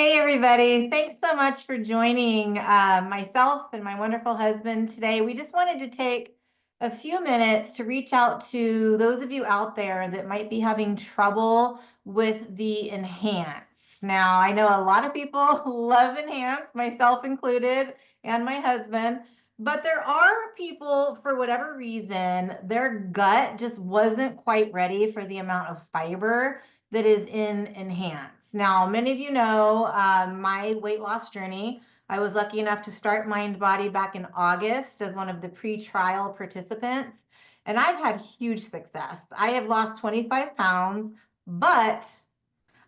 Hey, everybody. Thanks so much for joining myself and my wonderful husband today. We just wanted to take a few minutes to reach out to those of you out there that might be having trouble with the Enhance. Now, I know a lot of people love Enhance, myself included, and my husband, but there are people, for whatever reason, their gut just wasn't quite ready for the amount of fiber that is in Enhance. Now, many of you know my weight loss journey. I was lucky enough to start Mind Body back in August as one of the pre-trial participants, and I've had huge success. I have lost 25 pounds, but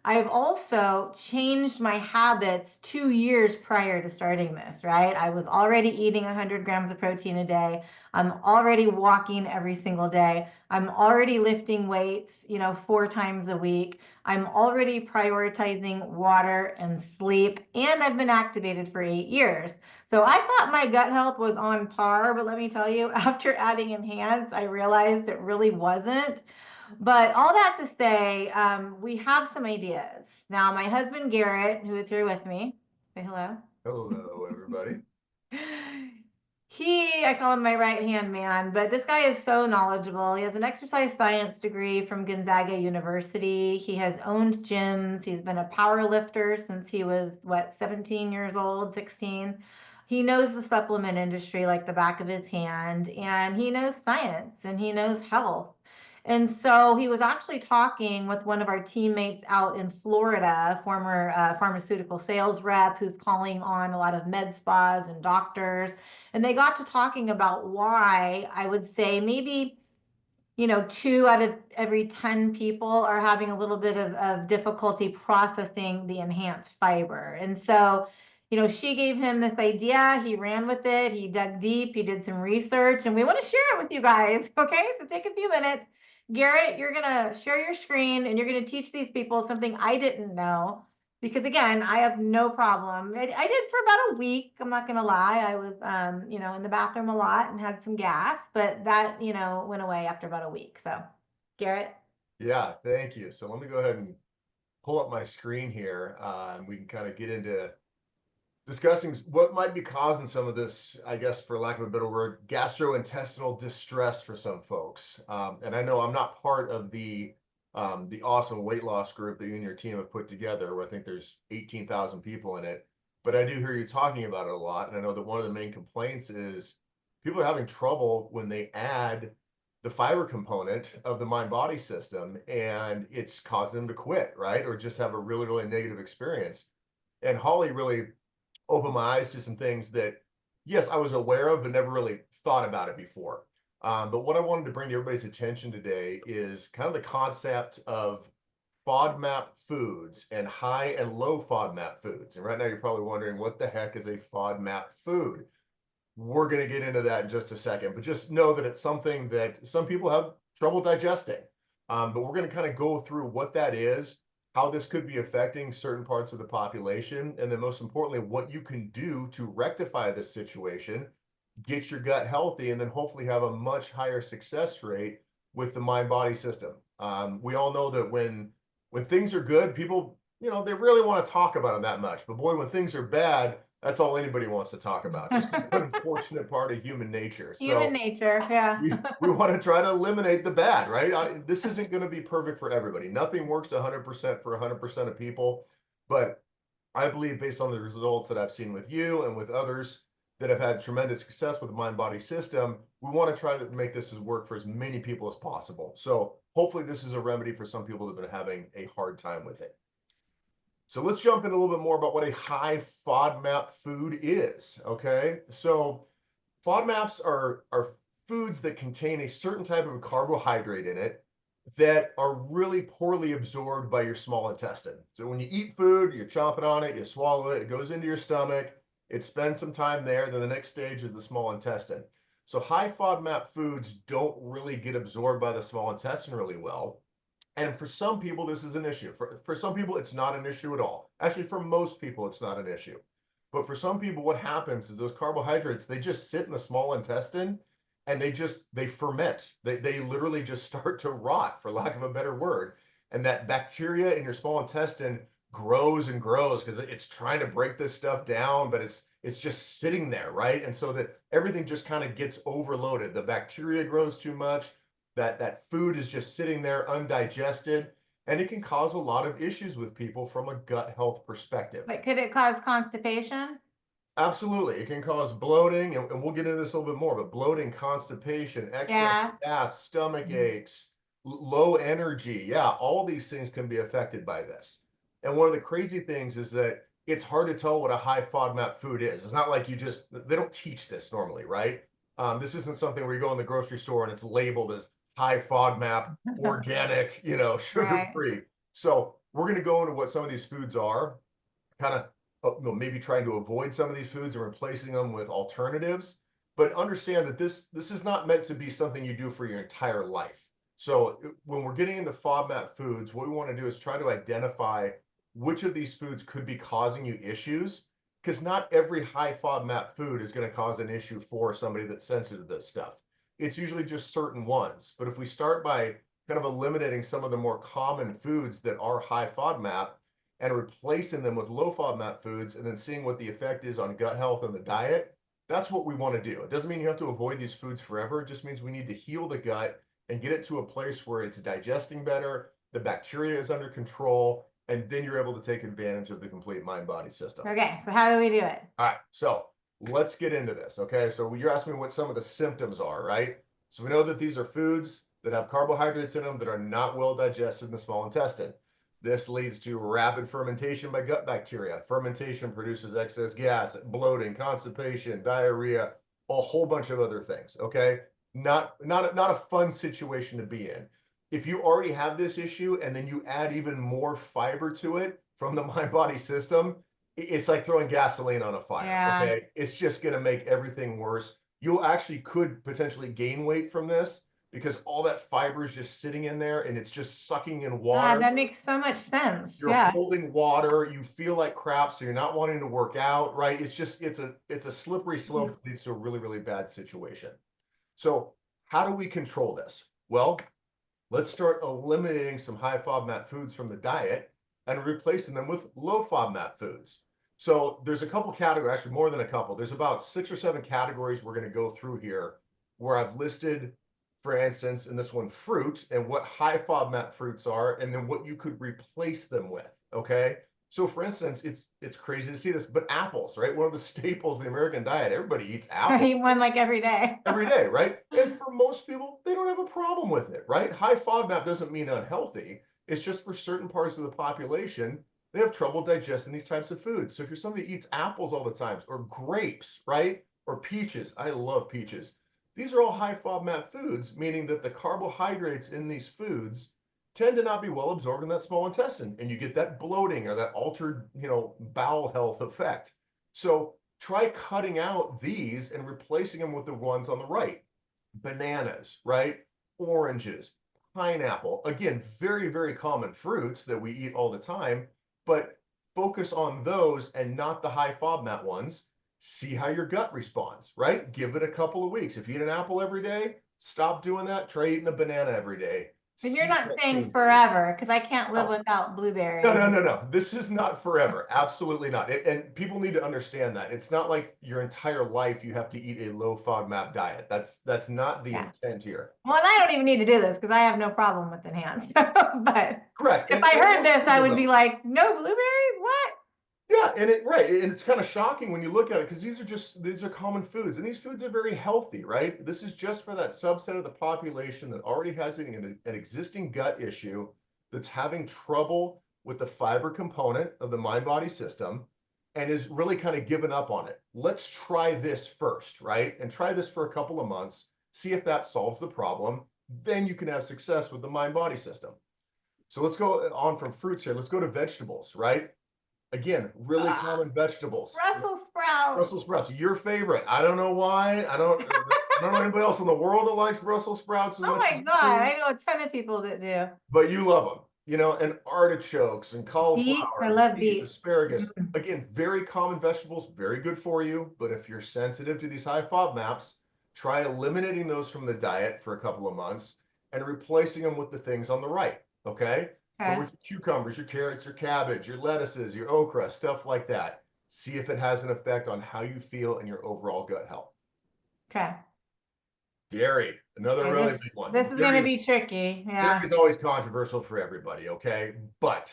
I've also changed my habits 2 years prior to starting this, right? I was already eating 100 grams of protein a day. I'm already walking every single day. I'm already lifting weights, 4 times a week. I'm already prioritizing water and sleep, and I've been activated for 8 years. So I thought my gut health was on par, but let me tell you, after adding Enhance, I realized it really wasn't. But all that to say, we have some ideas. Now, my husband Garrett, who is here with me, say hello. Hello, everybody. I call him my right hand man, but this guy is so knowledgeable. He has an exercise science degree from Gonzaga University. He has owned gyms. He's been a power lifter since he was, 17 years old, 16. He knows the supplement industry like the back of his hand, and he knows science and he knows health. And so he was actually talking with one of our teammates out in Florida, a former pharmaceutical sales rep who's calling on a lot of med spas and doctors. And they got to talking about why I would say maybe, 2 out of every 10 people are having a little bit of difficulty processing the enhanced fiber. And so, she gave him this idea. He ran with it. He dug deep. He did some research, and we want to share it with you guys. Okay, so take a few minutes. Garrett, you're going to share your screen and you're going to teach these people something I didn't know. Because again, I have no problem. I did for about a week. I'm not gonna lie. I was, in the bathroom a lot and had some gas, but that, went away after about a week. So, Garrett. Yeah, thank you. So let me go ahead and pull up my screen here, and we can kind of get into discussing what might be causing some of this, I guess, for lack of a better word, gastrointestinal distress for some folks. And I know I'm not part of the awesome weight loss group that you and your team have put together, where I think there's 18,000 people in it. But I do hear you talking about it a lot, and I know that one of the main complaints is people are having trouble when they add the fiber component of the mind body system, and it's causing them to quit, right? Or just have a really, really negative experience. And Holly really opened my eyes to some things that, yes, I was aware of, but never really thought about it before. But what I wanted to bring to everybody's attention today is kind of the concept of FODMAP foods and high and low FODMAP foods. And right now you're probably wondering, what the heck is a FODMAP food? We're going to get into that in just a second, but just know that it's something that some people have trouble digesting. But we're going to kind of go through what that is, how this could be affecting certain parts of the population, and then most importantly, what you can do to rectify this situation, get your gut healthy, and then hopefully have a much higher success rate with the mind body system. We all know that when things are good, people, they really want to talk about them that much. But boy, when things are bad, that's all anybody wants to talk about. Just an unfortunate part of human nature. Human So nature, yeah. we want to try to eliminate the bad, right? This isn't going to be perfect for everybody. Nothing works 100% for 100% of people. But I believe, based on the results that I've seen with you and with others that have had tremendous success with the mind body system, we want to try to make this work for as many people as possible. So hopefully, this is a remedy for some people that have been having a hard time with it. So let's jump in a little bit more about what a high FODMAP food is. Okay, so FODMAPs are foods that contain a certain type of carbohydrate in it that are really poorly absorbed by your small intestine. So when you eat food, you're chomping on it, you swallow it, it goes into your stomach, it spends some time there, then the next stage is the small intestine. So high FODMAP foods don't really get absorbed by the small intestine really well. And for some people, this is an issue. For some people, it's not an issue at all. Actually, for most people, it's not an issue. But for some people, what happens is those carbohydrates, they just sit in the small intestine and they ferment. They literally just start to rot, for lack of a better word. And that bacteria in your small intestine grows and grows because it's trying to break this stuff down, but it's just sitting there, right? And so that everything just kind of gets overloaded. The bacteria grows too much, that food is just sitting there undigested, and it can cause a lot of issues with people from a gut health perspective. But could it cause constipation? Absolutely. It can cause bloating, and we'll get into this a little bit more, but bloating, constipation, excess Yeah. gas, stomach aches, low energy. Yeah, all these things can be affected by this. And one of the crazy things is that it's hard to tell what a high FODMAP food is. It's not like they don't teach this normally, right? This isn't something where you go in the grocery store and it's labeled as high FODMAP, organic, sugar Right. free. So we're going to go into what some of these foods are, kind of maybe trying to avoid some of these foods and replacing them with alternatives. But understand that this is not meant to be something you do for your entire life. So when we're getting into FODMAP foods, what we want to do is try to identify which of these foods could be causing you issues, because not every high FODMAP food is going to cause an issue for somebody that's sensitive to this stuff. It's usually just certain ones. But if we start by kind of eliminating some of the more common foods that are high FODMAP and replacing them with low FODMAP foods and then seeing what the effect is on gut health and the diet, that's what we want to do. It doesn't mean you have to avoid these foods forever. It just means we need to heal the gut and get it to a place where it's digesting better, the bacteria is under control, and then you're able to take advantage of the complete mind-body system. Okay, so how do we do it? All right, so let's get into this, okay? So you're asking me what some of the symptoms are, right? So we know that these are foods that have carbohydrates in them that are not well digested in the small intestine. This leads to rapid fermentation by gut bacteria. Fermentation produces excess gas, bloating, constipation, diarrhea, a whole bunch of other things, okay? Not a fun situation to be in. If you already have this issue and then you add even more fiber to it from the mind-body system, it's like throwing gasoline on a fire. Yeah. Okay, it's just going to make everything worse. You'll actually could potentially gain weight from this because all that fiber is just sitting in there and it's just sucking in water. That makes so much sense. You're Yeah. holding water, you feel like crap, so you're not wanting to work out, right? It's a slippery slope that leads to a really, really bad situation. So how do we control this? Well, let's start eliminating some high FODMAP foods from the diet and replacing them with low FODMAP foods. So there's a couple categories, actually more than a couple. There's about 6 or 7 categories we're going to go through here where I've listed, for instance, in this one, fruit and what high FODMAP fruits are, and then what you could replace them with, okay? So for instance, it's crazy to see this, but apples, right? One of the staples of the American diet, everybody eats apples. I eat one like every day. Every day, right? And for most people, they don't have a problem with it, right? High FODMAP doesn't mean unhealthy. It's just for certain parts of the population, they have trouble digesting these types of foods. So if you're somebody that eats apples all the time, or grapes, right? Or peaches, I love peaches. These are all high FODMAP foods, meaning that the carbohydrates in these foods tend to not be well absorbed in that small intestine, and you get that bloating or that altered, bowel health effect. So try cutting out these and replacing them with the ones on the right. Bananas, right? Oranges, pineapple. Again, very, very common fruits that we eat all the time, but focus on those and not the high FODMAP ones. See how your gut responds, right? Give it a couple of weeks. If you eat an apple every day, stop doing that. Try eating a banana every day. And you're See not that saying change. forever, because I can't live No. without blueberries. No. This is not forever. Absolutely not. And people need to understand that. It's not like your entire life you have to eat a low FODMAP diet. That's not the intent here. Well, and I don't even need to do this because I have no problem with enhanced. But correct. If I heard this, I would be like, no blueberries? What? Yeah, and it's kind of shocking when you look at it because these are common foods, and these foods are very healthy, right? This is just for that subset of the population that already has an existing gut issue that's having trouble with the fiber component of the mind-body system and is really kind of given up on it. Let's try this first, right? And try this for a couple of months, see if that solves the problem. Then you can have success with the mind-body system. So let's go on from fruits here. Let's go to vegetables, right? Again, really common vegetables. Brussels sprouts. Brussels sprouts, your favorite. I don't know why. I don't know anybody else in the world that likes Brussels sprouts as much my as you God, do, I know a ton of people that do. but you love them. And artichokes and cauliflower, Beets, I love peas, beets. asparagus. Again, very common vegetables, very good for you. But if you're sensitive to these high FODMAPs, try eliminating those from the diet for a couple of months and replacing them with the things on the right. Okay. But Okay. with your cucumbers, your carrots, your cabbage, your lettuces, your okra, stuff like that, see if it has an effect on how you feel and your overall gut health. Okay. Dairy, another Okay, really this big one. this is Dairy gonna is be tricky. dairy Yeah. is always controversial for everybody, okay? But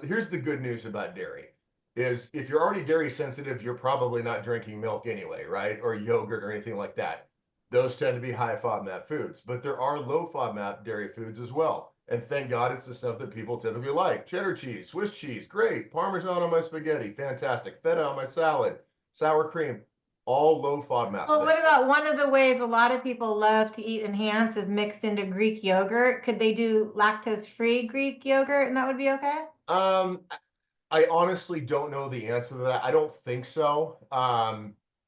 here's the good news about dairy is if you're already dairy sensitive, you're probably not drinking milk anyway, right? Or yogurt or anything like that. Those tend to be high FODMAP foods, but there are low FODMAP dairy foods as well. And thank God it's the stuff that people typically like. Cheddar cheese, Swiss cheese, great. Parmesan on my spaghetti, fantastic. Feta on my salad, sour cream, all low FODMAP Well, things. what about one of the ways a lot of people love to eat enhanced is mixed into Greek yogurt? Could they do lactose-free Greek yogurt and that would be okay? Um, I honestly don't know the answer to that. I don't think so.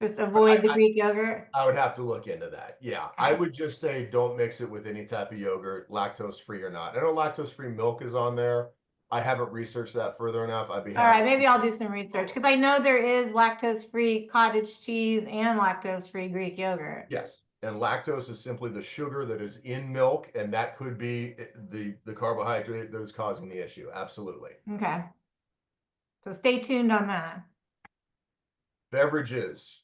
Just But avoid the Greek yogurt? I would have to look into that. Yeah, I Okay. would just say don't mix it with any type of yogurt, lactose free or not. I know lactose free milk is on there. I haven't researched that further enough. I'd be All happy. right, maybe I'll do some research because I know there is lactose-free cottage cheese and lactose-free Greek yogurt. Yes, and lactose is simply the sugar that is in milk, and that could be the carbohydrate that is causing the issue. Absolutely. Okay. So stay tuned on that. Beverages.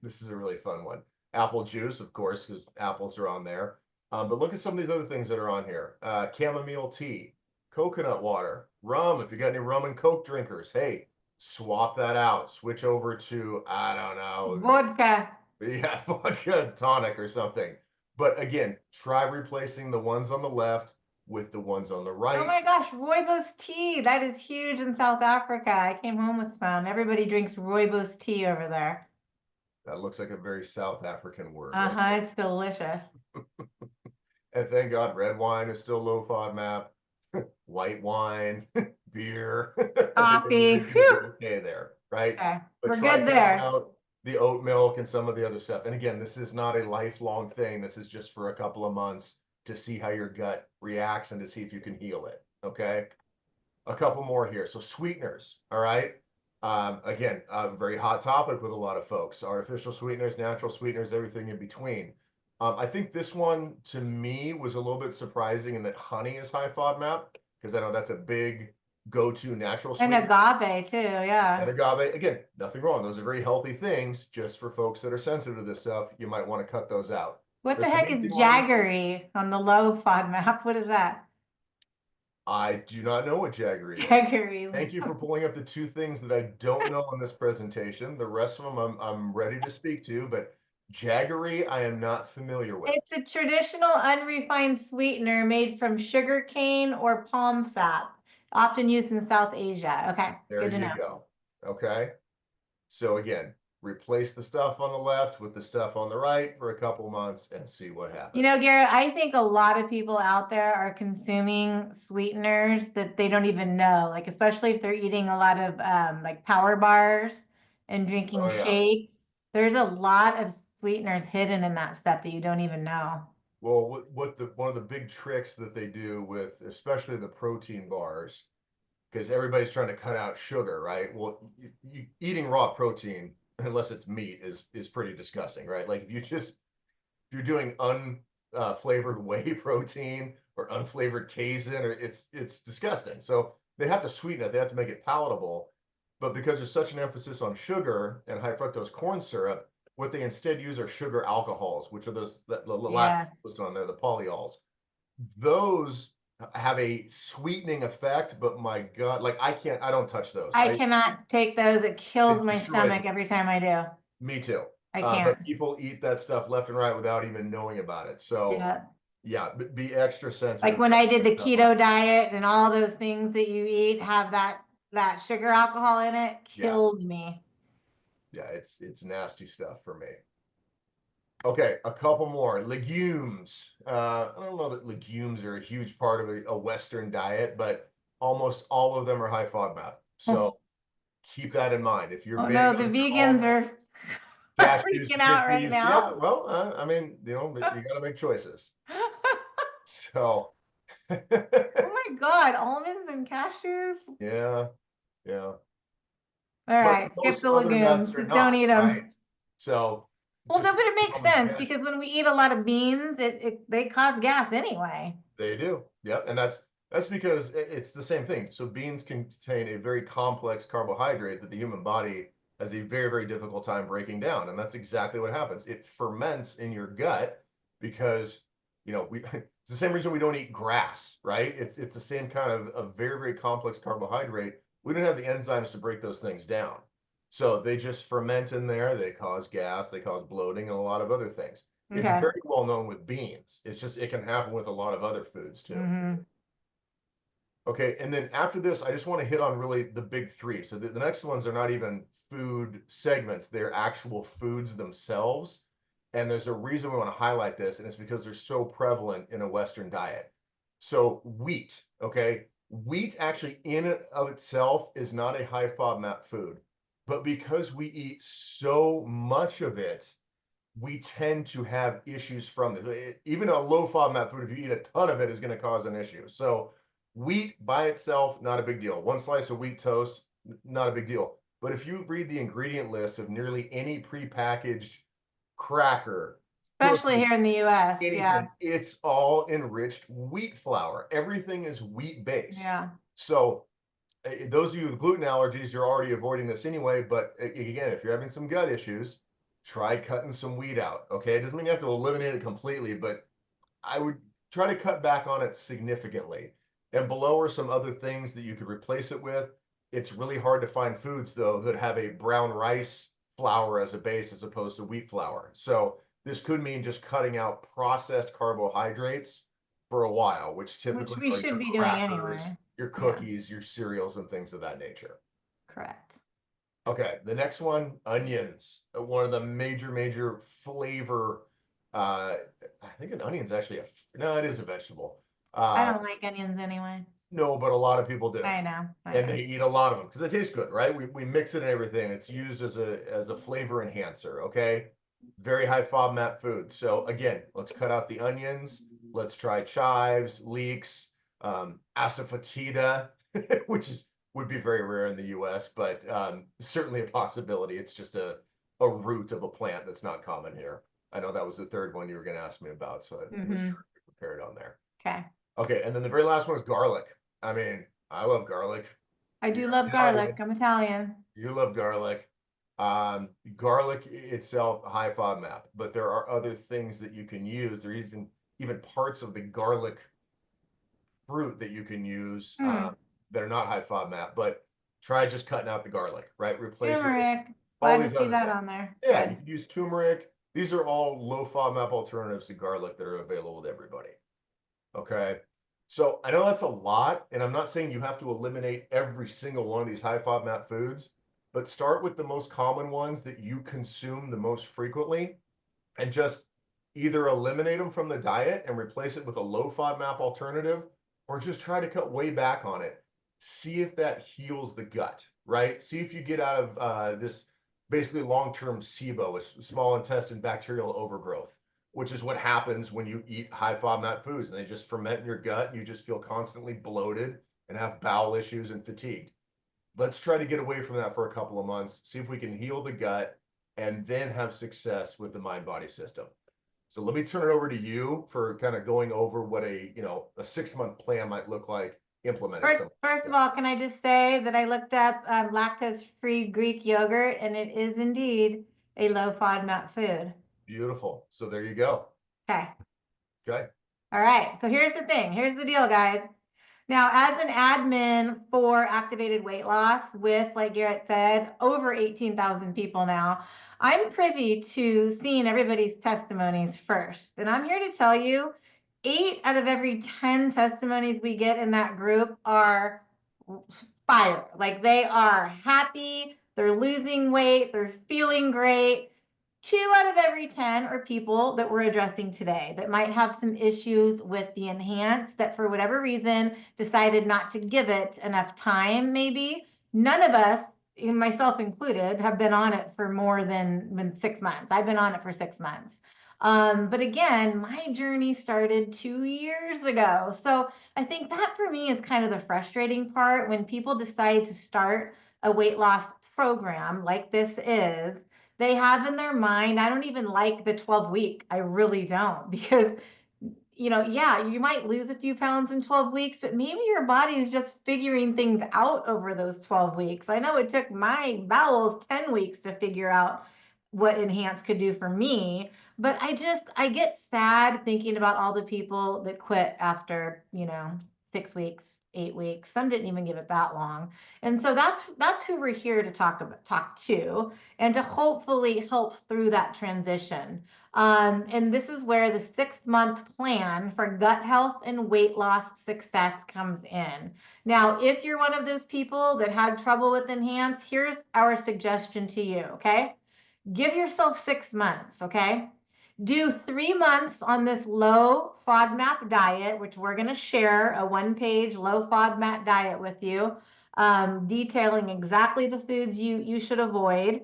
This is a really fun one. Apple juice, of course, because apples are on there. But look at some of these other things that are on here. Chamomile tea, coconut water, rum. If you got any rum and Coke drinkers, hey, swap that out. Switch over to, I don't know, Vodka. yeah, vodka tonic or something. But again, try replacing the ones on the left with the ones on the Oh right. my gosh, rooibos tea. That is huge in South Africa. I came home with some. Everybody drinks rooibos tea over there. That looks like a very South African word, right? Uh-huh, it's delicious. And thank God red wine is still low FODMAP. White wine, beer. I think Coffee. everybody's gonna be Whew. okay there, right? Okay, But we're try good cutting there. out the oat milk and some of the other stuff. And again, this is not a lifelong thing. This is just for a couple of months to see how your gut reacts and to see if you can heal it. Okay. A couple more here. So sweeteners, all right. Again, a very hot topic with a lot of folks. Artificial sweeteners, natural sweeteners, everything in between. I think this one to me was a little bit surprising in that honey is high FODMAP because I know that's a big go-to natural And sweetener. agave too, And yeah. agave, again, nothing wrong. Those are very healthy things. Just for folks that are sensitive to this stuff, you might want to cut those out. What the There's some heck is easy ones. jaggery on the low FODMAP? What is that? I do not know what jaggery is. Jaggery. Thank you for pulling up the two things that I don't know in this presentation. The rest of them I'm ready to speak to, but jaggery I am not familiar with. It's a traditional unrefined sweetener made from sugar cane or palm sap, often used in South Asia. Okay, There good to you know. go. Okay. So again, replace the stuff on the left with the stuff on the right for a couple months and see what happens. You know, Garrett, I think a lot of people out there are consuming sweeteners that they don't even know, like especially if they're eating a lot of like power bars and drinking Oh yeah. shakes. There's a lot of sweeteners hidden in that stuff that you don't even know. Well, one of the big tricks that they do with especially the protein bars, because everybody's trying to cut out sugar, right? Well, eating raw protein, unless it's meat, is pretty disgusting, right? Like if you're doing unflavored whey protein or unflavored casein, or it's disgusting. So they have to sweeten it. They have to make it palatable. But because there's such an emphasis on sugar and high fructose corn syrup, what they instead use are sugar alcohols, which are the last Yes. listed on there, the polyols. Those have a sweetening effect, but my God, like I don't touch those. I cannot take those. It kills It my destroys stomach every time I do. me too. I can't. But people eat that stuff left and right without even knowing about it. So Yeah. yeah, be extra Like sensitive when to I did the stuff on. keto diet and all those things that you eat have that sugar alcohol in it, Yeah, killed me. yeah, it's nasty stuff for me. Okay, a couple more. Legumes. I don't know that legumes are a huge part of a Western diet, but almost all of them are high FODMAP. So keep that in mind. If you're Oh big no, the on your vegans almonds, are cashews, freaking out right chickpeas, yeah, now. well, I mean, you know, you got to make choices. So, Oh my God, almonds and cashews. yeah, yeah. All But right, skip most the other nuts legumes. are Just don't not, eat right? them. So Well, just no, but it makes almonds, sense cashews. because when we eat a lot of beans, they cause gas anyway. They do. Yep. And that's That's because it's the same thing. So beans contain a very complex carbohydrate that the human body has a very, very difficult time breaking down. And that's exactly what happens. It ferments in your gut because, it's the same reason we don't eat grass, right? It's the same kind of a very, very complex carbohydrate. We don't have the enzymes to break those things down. So they just ferment in there. They cause gas, they cause bloating, and a lot of other things. It's Okay. very well known with beans. It's just, it can happen with a lot of other foods too. Mm-hmm. Okay, and then after this, I just want to hit on really the big three. So the next ones are not even food segments, they're actual foods themselves. And there's a reason we want to highlight this, and it's because they're so prevalent in a Western diet. So wheat, okay? Wheat actually in and of itself is not a high FODMAP food, but because we eat so much of it, we tend to have issues from this. Even a low FODMAP food, if you eat a ton of it, is going to cause an issue. So wheat by itself, not a big deal. One slice of wheat toast, not a big deal. But if you read the ingredient list of nearly any prepackaged cracker, Especially cookie, here in the US. Yeah. anything, it's all enriched wheat flour. Everything is wheat based. Yeah. So those of you with gluten allergies, you're already avoiding this anyway. But again, if you're having some gut issues, try cutting some wheat out. Okay, it doesn't mean you have to eliminate it completely, but I would try to cut back on it significantly. And below are some other things that you could replace it with. It's really hard to find foods though that have a brown rice flour as a base as opposed to wheat flour. So this could mean just cutting out processed carbohydrates for a while, which Which typically we are your should be doing crackers, anyway. your Yeah. cookies, your cereals, and things of that nature. Correct. Okay, the next one, onions. One of the major, major flavor. Uh, I think an onion's actually no, it is a vegetable. I Uh, don't like onions anyway. no, but a lot of people do, I know. I and know. they eat a lot of them because it tastes good, right? We mix it in everything. It's used as a flavor enhancer. Okay, very high FODMAP food. So again, let's cut out the onions. Let's try chives, leeks, asafoetida, which is would be very rare in the U.S., but certainly a possibility. It's just a root of a plant that's not common here. I know that was the third one you were going to ask me about, so I was Mm-hmm. sure to be prepared on there. Okay. Okay, and then the very last one is garlic. I mean, I love garlic. I do You're love garlic. Italian. I'm Italian. You love garlic. Garlic itself, high FODMAP, but there are other things that you can use. There are even parts of the garlic fruit that you can use Hmm. that are not high FODMAP, but try just cutting out the garlic, right? Replace it with Turmeric. all Glad to these see other that things. on there. Yeah, you Good. can use turmeric. These are all low FODMAP alternatives to garlic that are available with everybody. Okay. So I know that's a lot, and I'm not saying you have to eliminate every single one of these high FODMAP foods, but start with the most common ones that you consume the most frequently and just either eliminate them from the diet and replace it with a low FODMAP alternative, or just try to cut way back on it. See if that heals the gut, right? See if you get out of this basically long-term SIBO, a small intestine bacterial overgrowth, which is what happens when you eat high FODMAP foods and they just ferment in your gut and you just feel constantly bloated and have bowel issues and fatigued. Let's try to get away from that for a couple of months, see if we can heal the gut and then have success with the mind body system. So let me turn it over to you for kind of going over what a 6 month plan might look like implementing First, some of this first of stuff. all, can I just say that I looked up lactose-free Greek yogurt, and it is indeed a low FODMAP food. Beautiful. So there you go. Okay. Okay. All right. So here's the thing. Here's the deal, guys. Now, as an admin for Activated Weight Loss with, like Garrett said, over 18,000 people now, I'm privy to seeing everybody's testimonies first. And I'm here to tell you, 8 out of every 10 testimonies we get in that group are fire. Like they are happy, they're losing weight, they're feeling great. 2 out of every 10 are people that we're addressing today that might have some issues with the enhance that for whatever reason decided not to give it enough time, maybe. None of us, myself included, have been on it for more than 6 months. I've been on it for 6 months. But again, my journey started 2 years ago. So I think that for me is kind of the frustrating part when people decide to start a weight loss program like this is. They have in their mind, I don't even like the 12-week. I really don't, because yeah, you might lose a few pounds in 12 weeks, but maybe your body is just figuring things out over those 12 weeks. I know it took my bowels 10 weeks to figure out what Enhance could do for me, but I get sad thinking about all the people that quit after, 6 weeks, 8 weeks. Some didn't even give it that long. And so that's who we're here to talk to, and to hopefully help through that transition. And this is where the 6-month plan for gut health and weight loss success comes in. Now, if you're one of those people that had trouble with Enhance, here's our suggestion to you, okay? Give yourself 6 months, okay? Do 3 months on this low FODMAP diet, which we're going to share a 1-page low FODMAP diet with you, detailing exactly the foods you should avoid,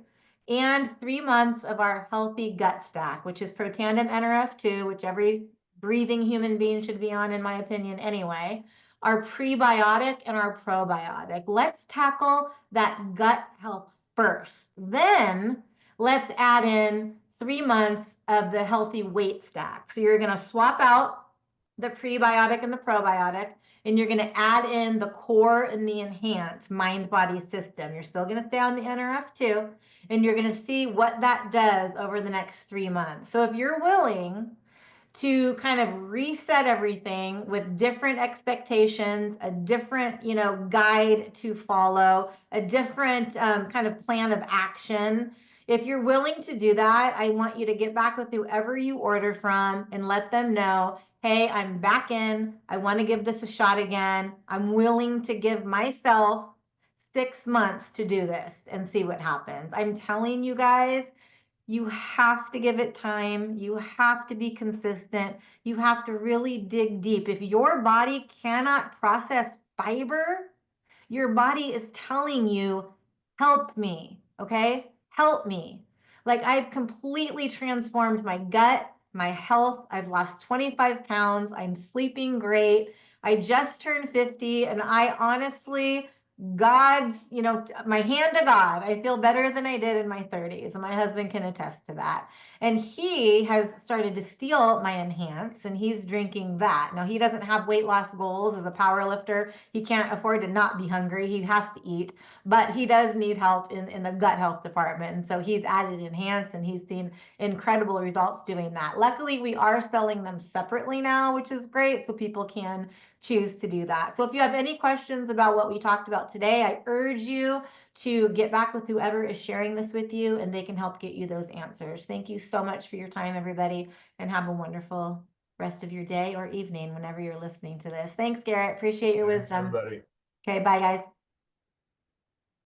and 3 months of our healthy gut stack, which is Protandim NRF2, which every breathing human being should be on, in my opinion, anyway, our prebiotic and our probiotic. Let's tackle that gut health first. Then let's add in 3 months of the healthy weight stack. So you're going to swap out the prebiotic and the probiotic, and you're going to add in the core and the enhanced mind-body system. You're still going to stay on the NRF2, and you're going to see what that does over the next 3 months. So if you're willing to kind of reset everything with different expectations, a different, guide to follow, a different kind of plan of action. If you're willing to do that, I want you to get back with whoever you order from and let them know, hey, I'm back in. I want to give this a shot again. I'm willing to give myself 6 months to do this and see what happens. I'm telling you guys, you have to give it time. You have to be consistent. You have to really dig deep. If your body cannot process fiber, your body is telling you, help me, okay? Help me. Like, I've completely transformed my gut, my health. I've lost 25 pounds. I'm sleeping great. I just turned 50, and I honestly, God's, my hand to God, I feel better than I did in my 30s. And my husband can attest to that. And he has started to steal my Enhance, and he's drinking that. Now, he doesn't have weight loss goals as a power lifter. He can't afford to not be hungry. He has to eat, but he does need help in the gut health department. And so he's added Enhance, and he's seen incredible results doing that. Luckily, we are selling them separately now, which is great. So people can choose to do that. So if you have any questions about what we talked about today, I urge you to get back with whoever is sharing this with you, and they can help get you those answers. Thank you so much for your time, everybody, and have a wonderful rest of your day or evening whenever you're listening to this. Thanks, Garrett. Appreciate your Thanks, wisdom. everybody. Okay, bye, guys.